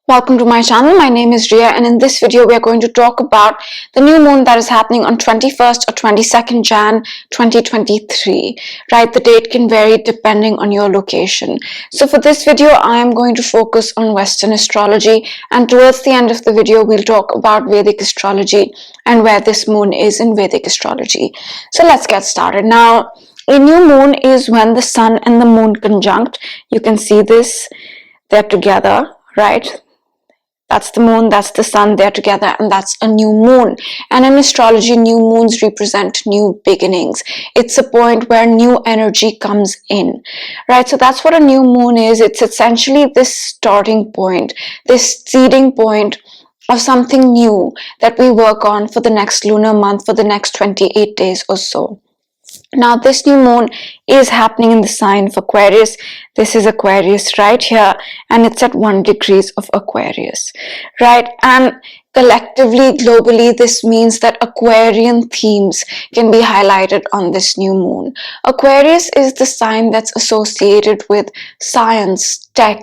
Welcome to my channel. My name is Rhea, and in this video we are going to talk about the new moon that is happening on 21st or 22nd Jan 2023. Right, the date can vary depending on your location. So for this video I am going to focus on Western astrology, and towards the end of the video we'll talk about Vedic astrology and where this moon is in Vedic astrology. So let's get started. Now, a new moon is when the sun and the moon conjunct. You can see this, they're together, right? That's the moon, that's the sun, they're together, and that's a new moon. And in astrology, new moons represent new beginnings. It's a point where new energy comes in, right? So that's what a new moon is. It's essentially this starting point, this seeding point of something new that we work on for the next lunar month, for the next 28 days or so. Now, this new moon is happening in the sign of Aquarius. This is Aquarius right here, and it's at 1 degree of Aquarius, right? And collectively, globally, this means that Aquarian themes can be highlighted on this new moon. Aquarius is the sign that's associated with science, tech,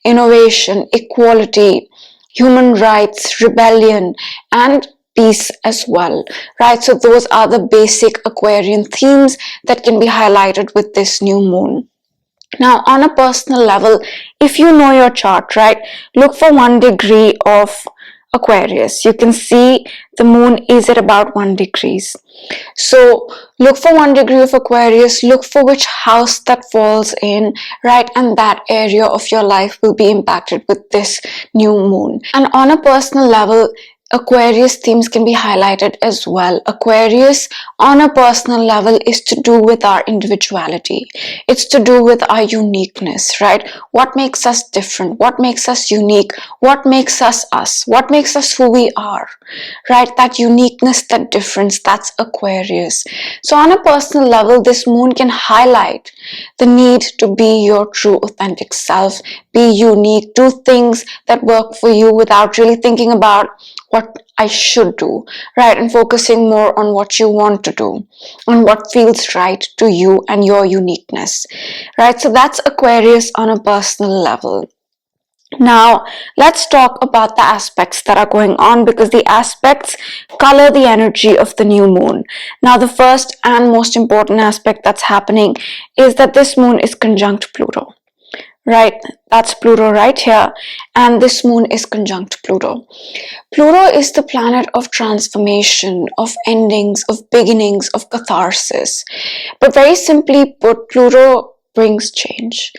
innovation, equality, human rights, rebellion, and peace as well, right? So those are the basic Aquarian themes that can be highlighted with this new moon. Now, on a personal level, if you know your chart, right, look for 1 degree of Aquarius. You can see the moon is at about 1 degree. So look for 1 degree of Aquarius, look for which house that falls in, right? And that area of your life will be impacted with this new moon. And on a personal level, Aquarius themes can be highlighted as well. Aquarius on a personal level is to do with our individuality. It's to do with our uniqueness, right? What makes us different? What makes us unique? What makes us us? What makes us who we are, right? That uniqueness, that difference, that's Aquarius. So on a personal level, this moon can highlight the need to be your true authentic self, be unique, do things that work for you without really thinking about what I should do, right? And focusing more on what you want to do and what feels right to you and your uniqueness, right? So that's Aquarius on a personal level. Now, let's talk about the aspects that are going on, because the aspects color the energy of the new moon. Now, the first and most important aspect that's happening is that this moon is conjunct Pluto. Right, that's Pluto right here, and this moon is conjunct Pluto. Pluto is the planet of transformation, of endings, of beginnings, of catharsis. But very simply put, Pluto brings change.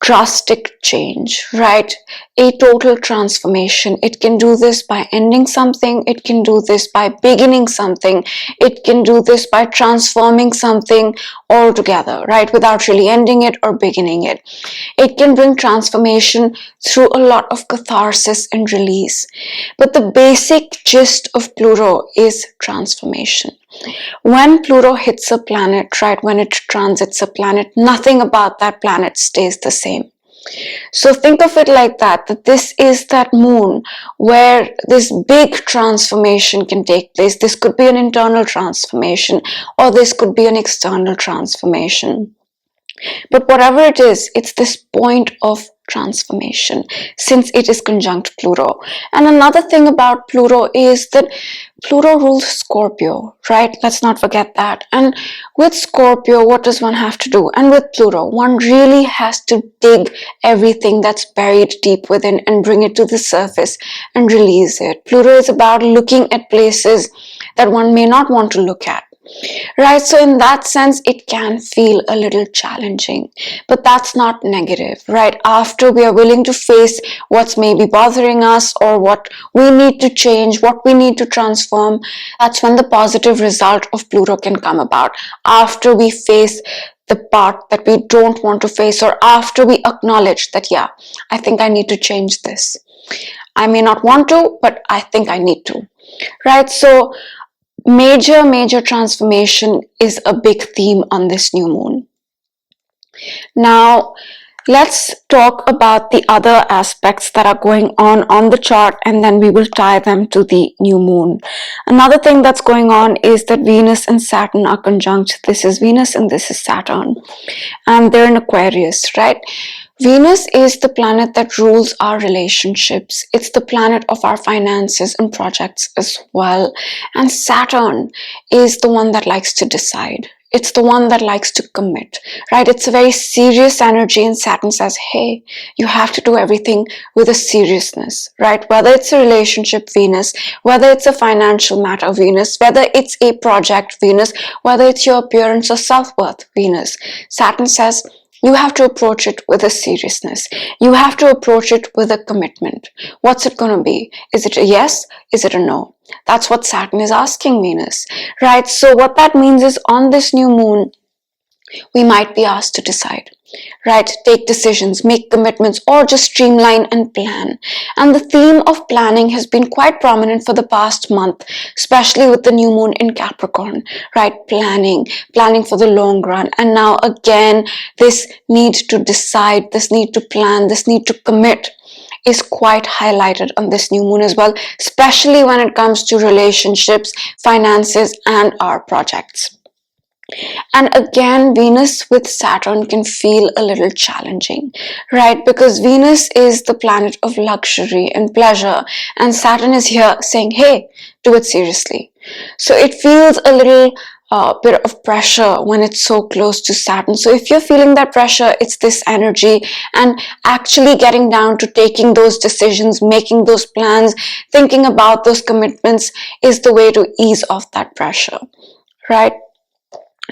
Drastic change, right? A total transformation. It can do this by ending something. It can do this by beginning something. It can do this by transforming something altogether, right? Without really ending it or beginning it. It can bring transformation through a lot of catharsis and release. But the basic gist of Pluto is transformation. When Pluto hits a planet, right, when it transits a planet, nothing about that planet stays the same. So think of it like that this is that moon where this big transformation can take place. This could be an internal transformation, or this could be an external transformation. But whatever it is, it's this point of transformation since it is conjunct Pluto. And another thing about Pluto is that Pluto rules Scorpio, right? Let's not forget that. And with Scorpio, what does one have to do? And with Pluto, one really has to dig everything that's buried deep within and bring it to the surface and release it. Pluto is about looking at places that one may not want to look at. Right, so in that sense, it can feel a little challenging, but that's not negative, right? After we are willing to face what's maybe bothering us or what we need to change, what we need to transform, that's when the positive result of Pluto can come about. After we face the part that we don't want to face, or after we acknowledge that, yeah, I think I need to change this. I may not want to, but I think I need to, right? So major transformation is a big theme on this new moon. Now, let's talk about the other aspects that are going on the chart, and then we will tie them to the new moon. Another thing that's going on is that Venus and Saturn are conjunct. This is Venus and this is Saturn, and they're in Aquarius, right? Venus is the planet that rules our relationships. It's the planet of our finances and projects as well. And Saturn is the one that likes to decide. It's the one that likes to commit, right? It's a very serious energy, and Saturn says, hey, you have to do everything with a seriousness, right? Whether it's a relationship Venus, whether it's a financial matter Venus, whether it's a project Venus, whether it's your appearance or self-worth Venus, Saturn says, you have to approach it with a seriousness. You have to approach it with a commitment. What's it going to be? Is it a yes? Is it a no? That's what Saturn is asking Venus, right? So what that means is on this new moon, we might be asked to decide, right? Take decisions, make commitments, or just streamline and plan. And the theme of planning has been quite prominent for the past month, especially with the new moon in Capricorn, right? Planning for the long run. And now again, this need to decide, this need to plan, this need to commit is quite highlighted on this new moon as well, especially when it comes to relationships, finances, and our projects. And again, Venus with Saturn can feel a little challenging, right? Because Venus is the planet of luxury and pleasure, and Saturn is here saying, hey, do it seriously. So it feels a little bit of pressure when it's so close to Saturn. So if you're feeling that pressure, it's this energy, and actually getting down to taking those decisions, making those plans, thinking about those commitments is the way to ease off that pressure, right?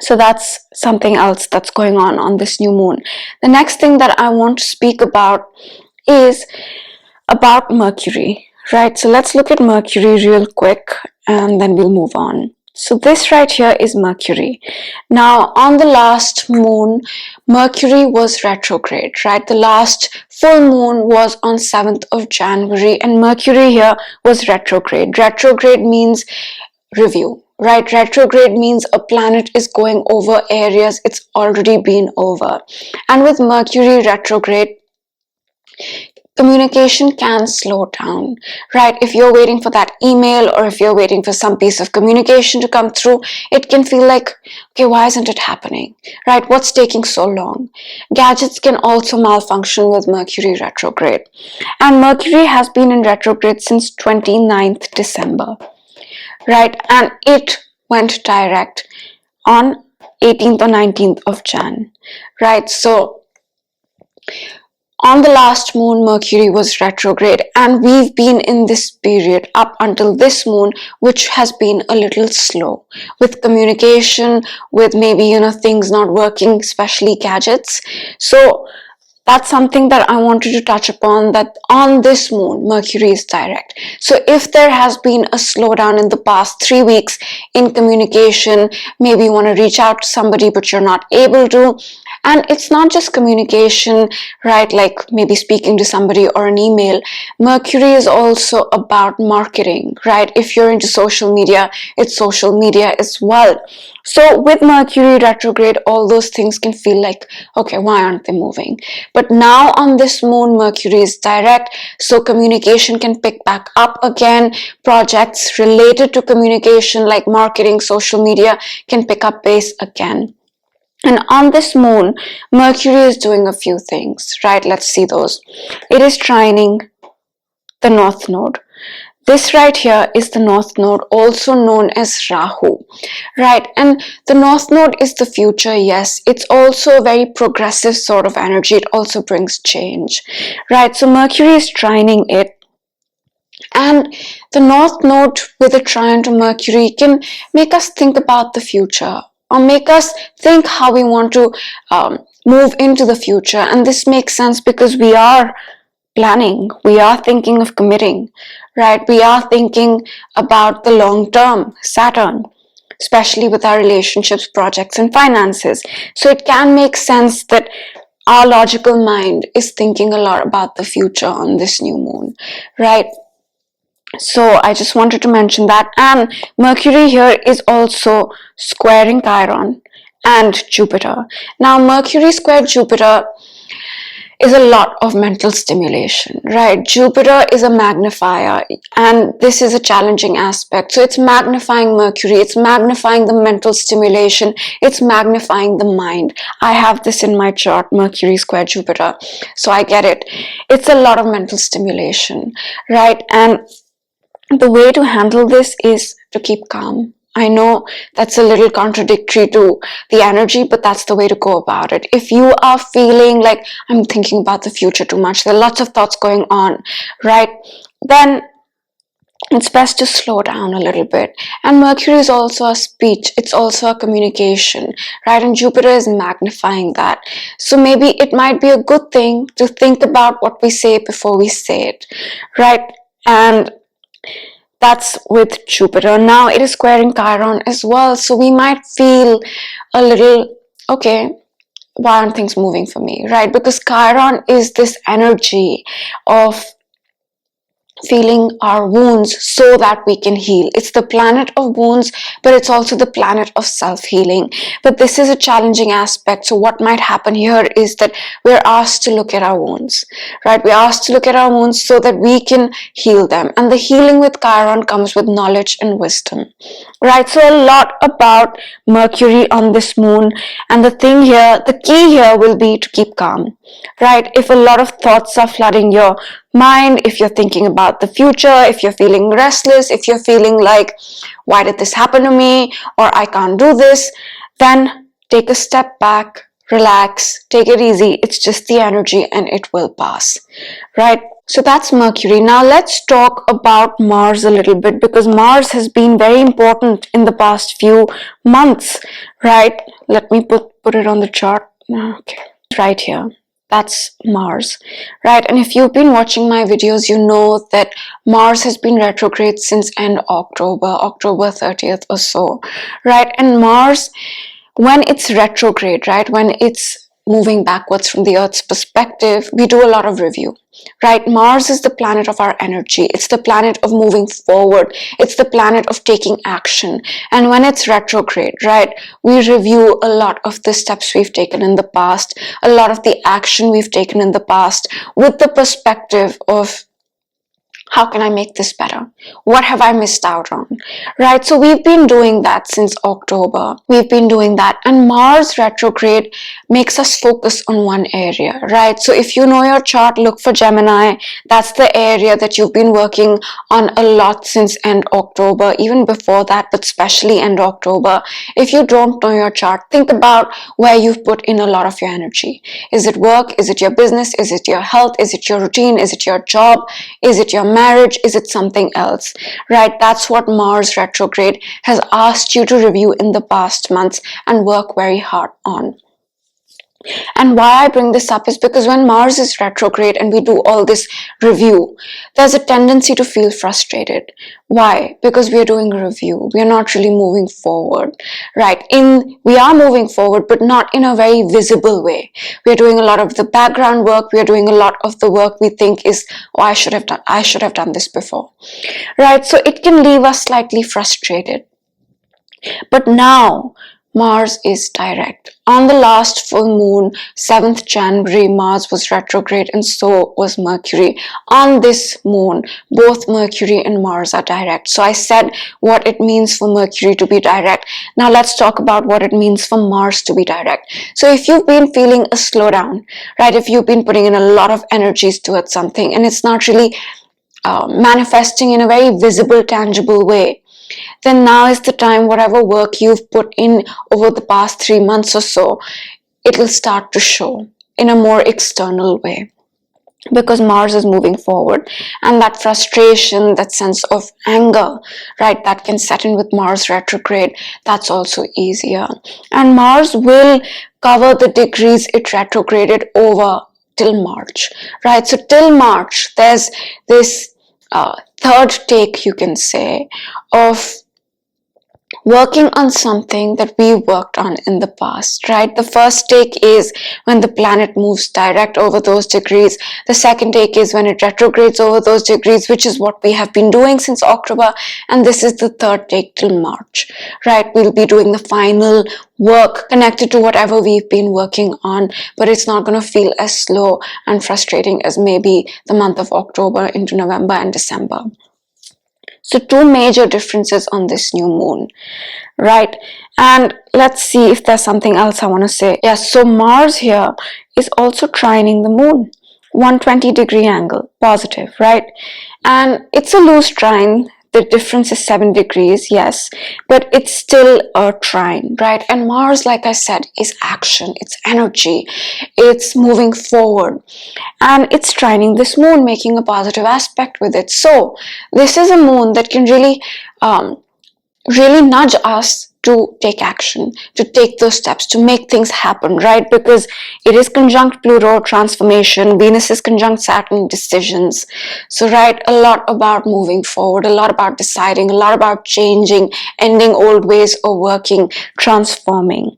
So that's something else that's going on this new moon. The next thing that I want to speak about is about Mercury, right? So let's look at Mercury real quick and then we'll move on. So this right here is Mercury. Now on the last moon, Mercury was retrograde, right? The last full moon was on 7th of January and Mercury here was retrograde. Retrograde means review, right? Retrograde means a planet is going over areas it's already been over. And with Mercury retrograde, communication can slow down, right? If you're waiting for that email or if you're waiting for some piece of communication to come through, it can feel like, okay, why isn't it happening, right? What's taking so long? Gadgets can also malfunction with Mercury retrograde. And Mercury has been in retrograde since 29th December. Right, and it went direct on 18th or 19th of Jan, right? So on the last moon, Mercury was retrograde, and we've been in this period up until this moon, which has been a little slow with communication, with maybe, things not working, especially gadgets. So that's something that I wanted to touch upon, that on this moon, Mercury is direct. So if there has been a slowdown in the past 3 weeks in communication, maybe you want to reach out to somebody, but you're not able to. And it's not just communication, right? Like maybe speaking to somebody or an email. Mercury is also about marketing, right? If you're into social media, it's social media as well. So with Mercury retrograde, all those things can feel like, okay, why aren't they moving? But now on this moon, Mercury is direct, so communication can pick back up again. Projects related to communication like marketing, social media can pick up pace again. And on this moon, Mercury is doing a few things, right? Let's see those. It is trining the North Node. This right here is the North Node, also known as Rahu, right? And the North Node is the future, yes. It's also a very progressive sort of energy. It also brings change, right? So Mercury is trining it. And the North Node with a trine to Mercury can make us think about the future, or make us think how we want to move into the future. And this makes sense because we are planning, we are thinking of committing, right? We are thinking about the long term, Saturn, especially with our relationships, projects, and finances. So it can make sense that our logical mind is thinking a lot about the future on this new moon, right? So I just wanted to mention that. And Mercury here is also squaring Chiron and Jupiter. Now Mercury squared Jupiter is a lot of mental stimulation, right? Jupiter is a magnifier, and this is a challenging aspect. So it's magnifying Mercury, it's magnifying the mental stimulation, it's magnifying the mind. I have this in my chart, Mercury square Jupiter, so I get it. It's a lot of mental stimulation, right? And the way to handle this is to keep calm. I know that's a little contradictory to the energy, but that's the way to go about it. If you are feeling like I'm thinking about the future too much, there are lots of thoughts going on, right? Then it's best to slow down a little bit. And Mercury is also a speech, it's also a communication, right? And Jupiter is magnifying that. So maybe it might be a good thing to think about what we say before we say it, right? And that's with Jupiter. Now it is squaring Chiron as well. So we might feel a little, okay, why aren't things moving for me, right? Because Chiron is this energy of feeling our wounds so that we can heal. It's the planet of wounds, but it's also the planet of self-healing. But this is a challenging aspect. So what might happen here is that we're asked to look at our wounds, right? We're asked to look at our wounds so that we can heal them. And the healing with Chiron comes with knowledge and wisdom, right? So a lot about Mercury on this moon. And the thing here, the key here will be to keep calm, right? If a lot of thoughts are flooding your mind, if you're thinking about the future, if you're feeling restless, if you're feeling like, why did this happen to me, or I can't do this, then take a step back, relax, take it easy. It's just the energy and it will pass, right? So that's Mercury. Now let's talk about Mars a little bit, because Mars has been very important in the past few months, right? Let me put it on the chart. Okay, right here. That's Mars, right? And if you've been watching my videos, you know that Mars has been retrograde since end October 30th or so, right? And Mars, when it's retrograde, right, when it's moving backwards from the Earth's perspective, we do a lot of review, right? Mars is the planet of our energy. It's the planet of moving forward. It's the planet of taking action. And when it's retrograde, right, we review a lot of the steps we've taken in the past, a lot of the action we've taken in the past, with the perspective of, how can I make this better? What have I missed out on? Right? So we've been doing that since October. We've been doing that. And Mars retrograde makes us focus on one area, right? So if you know your chart, look for Gemini. That's the area that you've been working on a lot since end October, even before that, but especially end October. If you don't know your chart, think about where you've put in a lot of your energy. Is it work? Is it your business? Is it your health? Is it your routine? Is it your job? Is it your marriage? Is it something else, right? That's what Mars retrograde has asked you to review in the past months and work very hard on. And why I bring this up is because when Mars is retrograde and we do all this review, there's a tendency to feel frustrated. Why? Because we are doing a review. We are not really moving forward, right? We are moving forward, but not in a very visible way. We are doing a lot of the background work. We are doing a lot of the work we think is, oh, I should have done this before, right? So it can leave us slightly frustrated. But now, Mars is direct. On the last full moon, 7th January, Mars was retrograde and so was Mercury. On this moon, both Mercury and Mars are direct. So I said what it means for Mercury to be direct. Now let's talk about what it means for Mars to be direct. So if you've been feeling a slowdown, right, if you've been putting in a lot of energies towards something and it's not really manifesting in a very visible, tangible way, then now is the time, whatever work you've put in over the past 3 months or so, it will start to show in a more external way, because Mars is moving forward. And that frustration, that sense of anger, right, that can set in with Mars retrograde, that's also easier. And Mars will cover the degrees it retrograded over till March, right? So till March, there's this third take, you can say, of working on something that we worked on in the past, right? The first take is when the planet moves direct over those degrees. The second take is when it retrogrades over those degrees, which is what we have been doing since October. And this is the third take till March, right? We'll be doing the final work connected to whatever we've been working on, but it's not going to feel as slow and frustrating as maybe the month of October into November and December. So two major differences on this new moon, right? And let's see if there's something else I want to say. Yeah, so Mars here is also trining the moon, 120-degree angle, positive, right? And it's a loose trine. The difference is 7 degrees, yes, but it's still a trine, right? And Mars, like I said, is action, it's energy, it's moving forward, and it's trining this moon, making a positive aspect with it. So this is a moon that can really nudge us to take action, to take those steps, to make things happen, right? Because it is conjunct Pluto, transformation. Venus is conjunct Saturn, decisions. So, right, a lot about moving forward, a lot about deciding, a lot about changing, ending old ways of working, transforming.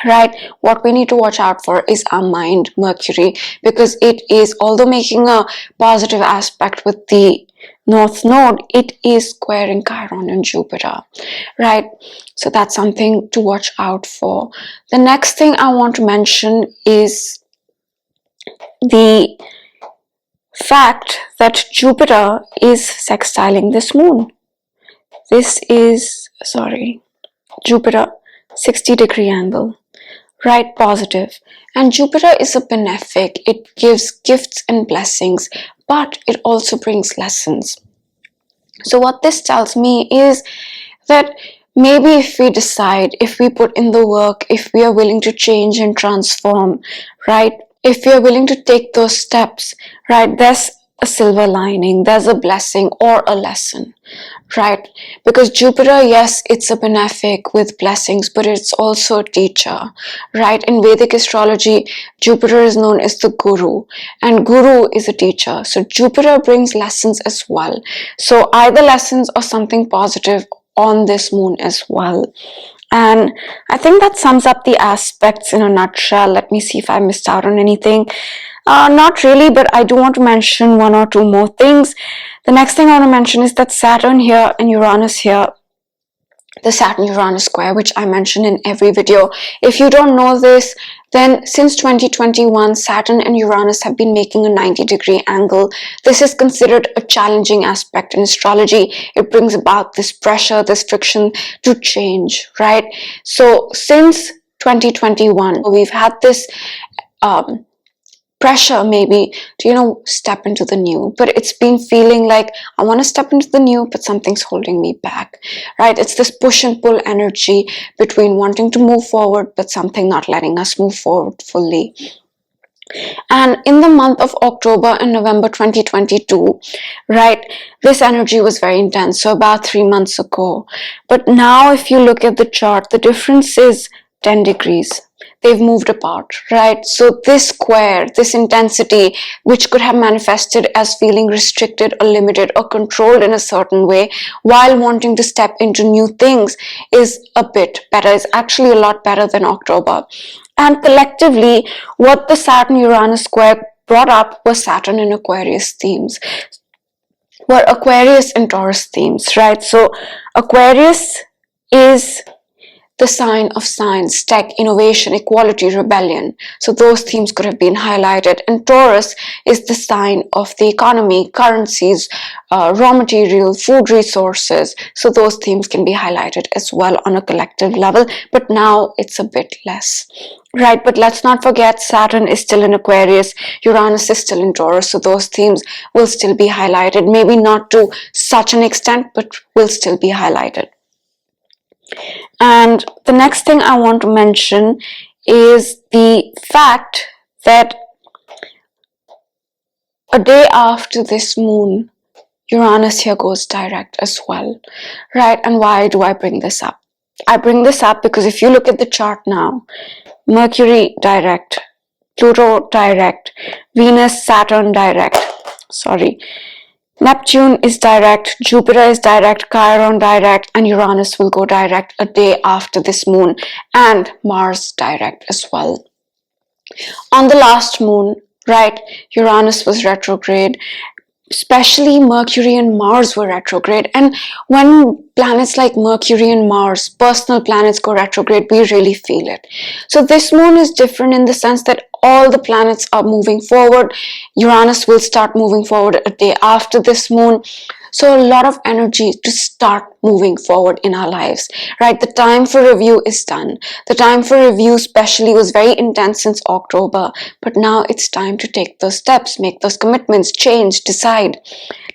Right, what we need to watch out for is our mind, Mercury, because it is, although making a positive aspect with the North Node, it is squaring Chiron and Jupiter, right? So that's something to watch out for. The next thing I want to mention is the fact that Jupiter is sextiling this moon. This is, Jupiter, 60-degree angle. Right, positive. And Jupiter is a benefic. It gives gifts and blessings, but it also brings lessons. So what this tells me is that maybe if we decide, if we put in the work, if we are willing to change and transform, right? If we are willing to take those steps, right, there's a silver lining, there's a blessing or a lesson, right? Because Jupiter, yes, it's a benefic with blessings, but it's also a teacher, right? In Vedic astrology, Jupiter is known as the guru, and guru is a teacher. So Jupiter brings lessons as well. So either lessons or something positive on this moon as well. And I think that sums up the aspects in a nutshell. Let me see if I missed out on anything. Not really, but I do want to mention one or two more things. The next thing I want to mention is that Saturn here and Uranus here, the Saturn-Uranus square, which I mention in every video. If you don't know this, then since 2021, Saturn and Uranus have been making a 90-degree angle. This is considered a challenging aspect in astrology. It brings about this pressure, this friction to change, right? So since 2021, we've had this pressure maybe to step into the new, but it's been feeling like I want to step into the new, but something's holding me back, right? It's this push and pull energy between wanting to move forward but something not letting us move forward fully. And in the month of October and November 2022, right, this energy was very intense, so about 3 months ago. But now if you look at the chart, the difference is 10 degrees. They've moved apart, right? So this square, this intensity, which could have manifested as feeling restricted or limited or controlled in a certain way while wanting to step into new things, is a bit better. It's actually a lot better than October. And collectively, what the Saturn-Uranus square brought up was Saturn and Aquarius themes. Were Aquarius and Taurus themes, right? So Aquarius is the sign of science, tech, innovation, equality, rebellion. So those themes could have been highlighted. And Taurus is the sign of the economy, currencies, raw material, food resources. So those themes can be highlighted as well on a collective level, but now it's a bit less. Right, but let's not forget Saturn is still in Aquarius, Uranus is still in Taurus, so those themes will still be highlighted. Maybe not to such an extent, but will still be highlighted. And the next thing I want to mention is the fact that a day after this moon, Uranus here goes direct as well, right? And why do I bring this up? I bring this up because if you look at the chart now, Mercury direct, Pluto direct, Venus, Saturn direct, Neptune is direct, Jupiter is direct, Chiron direct, and Uranus will go direct a day after this moon, and Mars direct as well. On the last moon, right, Uranus was retrograde, especially Mercury and Mars were retrograde. And when planets like Mercury and Mars, personal planets, go retrograde, we really feel it. So this moon is different in the sense that all the planets are moving forward. Uranus will start moving forward a day after this moon. So a lot of energy to start moving forward in our lives, right? The time for review is done. The time for review especially was very intense since October, but now it's time to take those steps, make those commitments, change, decide.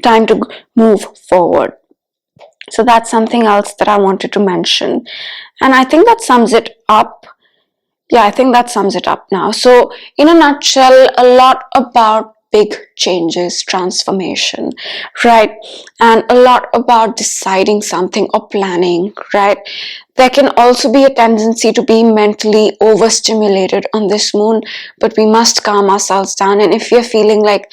Time to move forward. So that's something else that I wanted to mention. And I think that sums it up. Yeah, I think that sums it up now. So in a nutshell, a lot about big changes, transformation, right? And a lot about deciding something or planning, right? There can also be a tendency to be mentally overstimulated on this moon, but we must calm ourselves down. And if you're feeling like,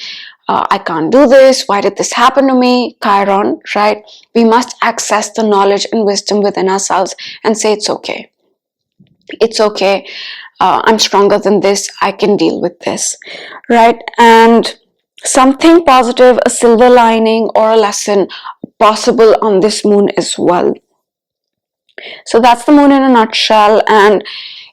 I can't do this, why did this happen to me, Chiron, right? We must access the knowledge and wisdom within ourselves and say it's okay. It's okay. I'm stronger than this. I can deal with this, right? And something positive, a silver lining or a lesson possible on this moon as well. So that's the moon in a nutshell. And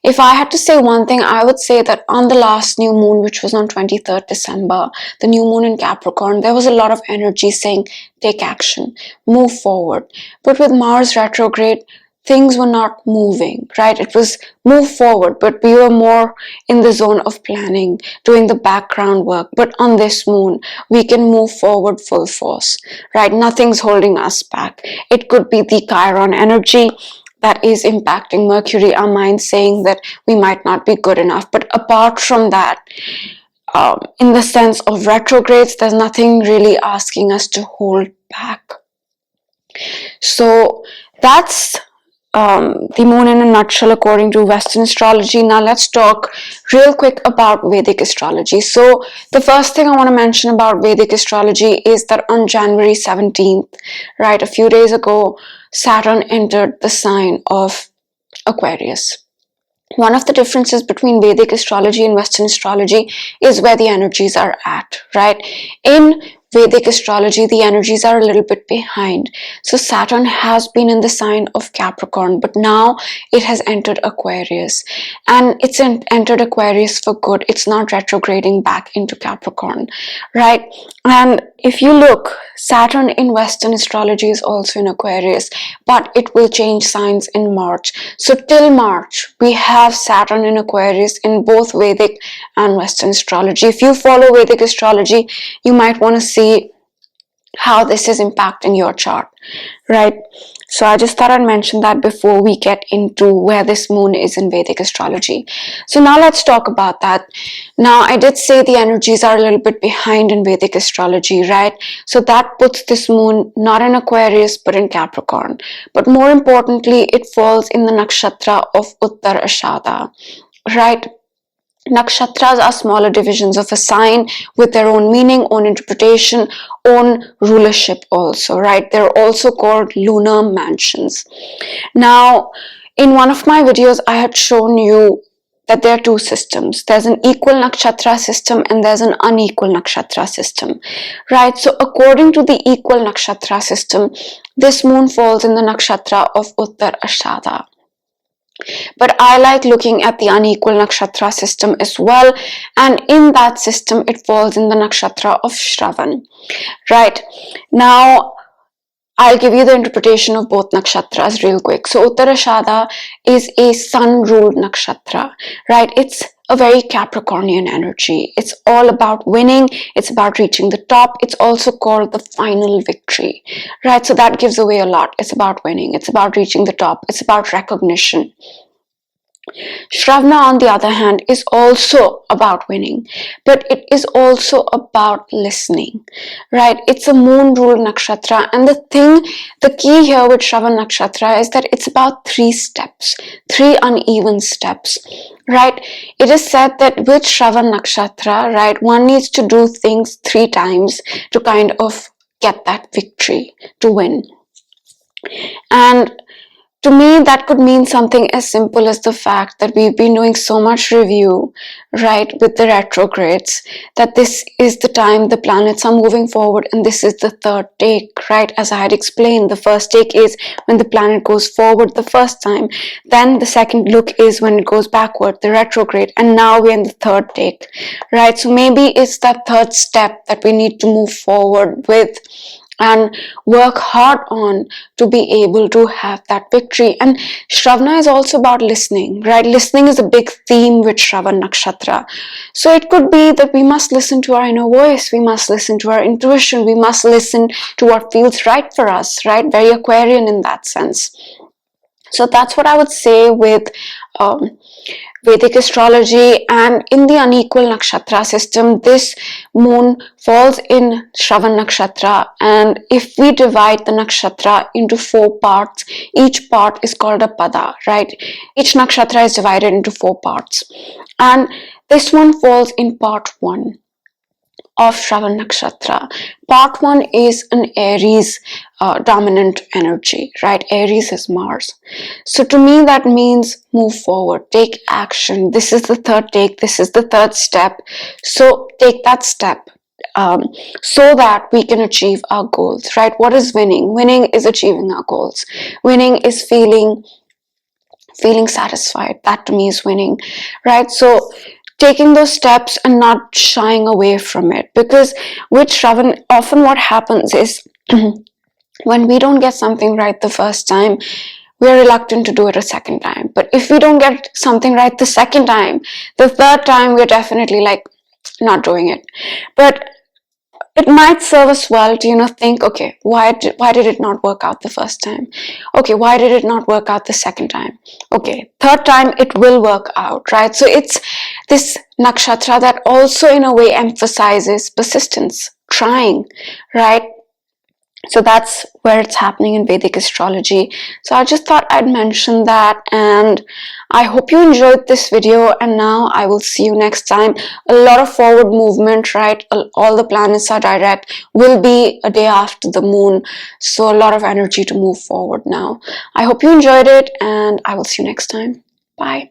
if I had to say one thing, I would say that on the last new moon, which was on 23rd December, the new moon in Capricorn, there was a lot of energy saying, take action, move forward. But with Mars retrograde, things were not moving, right? It was move forward, but we were more in the zone of planning, doing the background work. But on this moon, we can move forward full force, right? Nothing's holding us back. It could be the Chiron energy that is impacting Mercury, our mind saying that we might not be good enough. But apart from that, in the sense of retrogrades, there's nothing really asking us to hold back. So that's the moon in a nutshell according to Western astrology. Now let's talk real quick about Vedic astrology. So the first thing I want to mention about Vedic astrology is that on January 17th, right, a few days ago, Saturn entered the sign of Aquarius. One of the differences between Vedic astrology and Western astrology is where the energies are at, right? In Vedic astrology, the energies are a little bit behind. So Saturn has been in the sign of Capricorn, but now it has entered Aquarius. And it's entered Aquarius for good. It's not retrograding back into Capricorn, right? And if you look, Saturn in Western astrology is also in Aquarius, but it will change signs in March. So till March, we have Saturn in Aquarius in both Vedic and Western astrology. If you follow Vedic astrology, you might want to see how this is impacting your chart, right? So I just thought I'd mention that before we get into where this moon is in Vedic astrology. So now let's talk about that. Now I did say the energies are a little bit behind in Vedic astrology, right? So that puts this moon not in Aquarius but in Capricorn. But more importantly, it falls in the nakshatra of Uttar Ashada, right? Nakshatras are smaller divisions of a sign with their own meaning, own interpretation, own rulership also, right? They're also called lunar mansions. Now, in one of my videos, I had shown you that there are two systems. There's an equal nakshatra system and there's an unequal nakshatra system, right? So according to the equal nakshatra system, this moon falls in the nakshatra of Uttar Ashada. But I like looking at the unequal nakshatra system as well, and in that system it falls in the nakshatra of Shravan, right? Now I'll give you the interpretation of both nakshatras real quick. So Uttarashada is a sun-ruled nakshatra, right? It's a very Capricornian energy. It's all about winning. It's about reaching the top. It's also called the final victory, right? So that gives away a lot. It's about winning. It's about reaching the top. It's about recognition. Shravana, on the other hand, is also about winning, but it is also about listening, right? It's a moon-ruled nakshatra, and the key here with Shravana nakshatra is that it's about 3 steps, 3 uneven steps, right? It is said that with Shravana nakshatra, right, one needs to do things 3 times to kind of get that victory, to win. And to me, that could mean something as simple as the fact that we've been doing so much review, right, with the retrogrades, that this is the time the planets are moving forward, and this is the third take, right? As I had explained, the first take is when the planet goes forward the first time, then the second look is when it goes backward, the retrograde, and now we're in the third take, right? So maybe it's that third step that we need to move forward with and work hard on to be able to have that victory. And Shravana is also about listening, right? Listening is a big theme with Shravan Nakshatra. So it could be that we must listen to our inner voice, we must listen to our intuition, we must listen to what feels right for us, right? Very Aquarian in that sense. So that's what I would say with Vedic astrology. And in the unequal nakshatra system, this moon falls in Shravan nakshatra, and if we divide the nakshatra into 4 parts, each part is called a pada, right? Each nakshatra is divided into 4 parts, and this one falls in part 1 of Shravan Nakshatra. Part 1 is an Aries dominant energy, right? Aries is Mars. So to me, that means move forward, take action. This is the third take, this is the third step. So take that step so that we can achieve our goals, right? What is winning? Winning is achieving our goals. Winning is feeling satisfied. That to me is winning, right? So taking those steps and not shying away from it, because with Shravan, often what happens is when we don't get something right the first time, we're reluctant to do it a second time. But if we don't get something right the second time, the third time we're definitely like not doing it. But it might serve us well to think, okay, why did it not work out the first time? Okay, why did it not work out the second time? Okay, third time it will work out, right? So it's this nakshatra that also in a way emphasizes persistence, trying, right? So that's where it's happening in Vedic astrology. So I just thought I'd mention that, and I hope you enjoyed this video. And now I will see you next time. A lot of forward movement, right? All the planets are direct, will be a day after the moon. So a lot of energy to move forward now. I hope you enjoyed it, and I will see you next time. Bye.